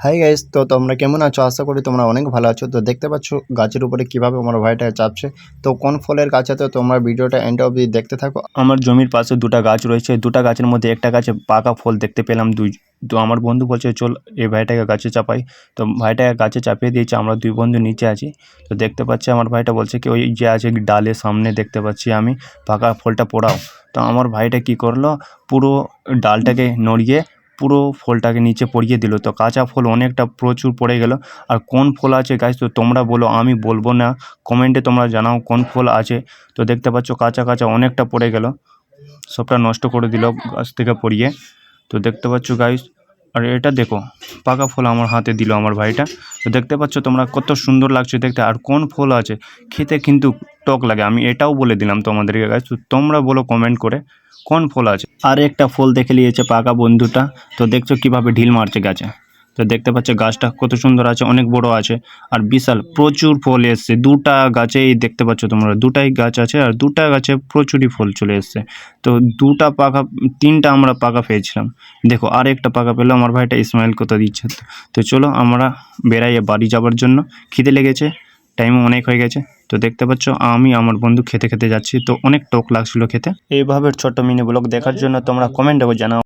Hi guys, তো তোমরা কেমন আছো? আশা করি তোমরা অনেক ভালো আছো। তো দেখতে পাচ্ছ গাছের উপরে কিভাবে আমার ভাইটা চাপছে। তো কোন ফলের গাছ আছে তোমরা ভিডিওটা এন্ড অবধি দেখতে থাকো। আমার জমির পাশে দুটো গাছ রয়েছে, দুটো গাছের মধ্যে একটা গাছে পাকা ফল দেখতে পেলাম দুই। তো আমার বন্ধু বলছে চল এই ভাইটাকে গাছে চাপাই। তো ভাইটাকে গাছে চাপিয়ে দিয়েছে, আমরা দুই বন্ধু নিচে আছি। তো দেখতে পাচ্ছি আমার ভাইটা বলছে কি ওই যে আছে ডালের সামনে দেখতে পাচ্ছি আমি পাকা ফলটা পোড়াও। তো আমার ভাইটা কি করলো, পুরো ডালটাকে নড়িয়ে পুরো ফলটাকে নিচে পড়িয়ে দিল। তো কাঁচা ফল অনেকটা প্রচুর পড়ে গেল। আর কোন ফল আছে গাইস তো তোমরা বলো, আমি বলবো না, কমেন্টে তোমরা জানাও কোন ফল আছে। তো দেখতে পাচ্ছ কাঁচা কাঁচা অনেকটা পড়ে গেল, সবটা নষ্ট করে দিল গাছ থেকে পড়িয়ে। তো দেখতে পাচ্ছ গাইস, আর এটা দেখো পাকা ফল আমার হাতে দিল আমার ভাইটা। তো দেখতে পাচ্ছ তোমরা কত সুন্দর লাগছে দেখতে। আর কোন ফল আছে, খেতে কিন্তু টক লাগে, আমি এটাও বলে দিলাম তোমাদেরকে গাইস। তো তোমরা বলো কমেন্ট করে কোন ফল আছে। আর একটা ফল দেখে নিয়েছে পাকা বন্ধুটা। তো দেখছো কিভাবে ঢিল মারছে গাছে। তো দেখতে পাচ্ছ গাছটা কত সুন্দর আছে, অনেক বড় আছে আর বিশাল প্রচুর ফল এসছে। দুটা গাছেই দেখতে পাচ্ছ তোমরা, দুটাই গাছ আছে আর দুটা গাছে প্রচুরই ফল চলে এসছে। তো দুটা পাকা, তিনটা আমরা পাকা পেয়েছিলাম। দেখো আর একটা পাকা পেলো আমার ভাইটা, ইসমাইল কত দিচ্ছে। তো চলো আমরা বেড়াই বাড়ি যাবার জন্য, খিদে লেগেছে, টাইমও অনেক হয়ে গেছে। তো দেখতে পাচ্ছ আমি আমার বন্ধু খেতে খেতে যাচ্ছি। তো অনেক টক লাগছিল খেতে। এইভাবে ছোট্ট মিনি ব্লগ দেখার জন্য তোমরা কমেন্টে জানাও।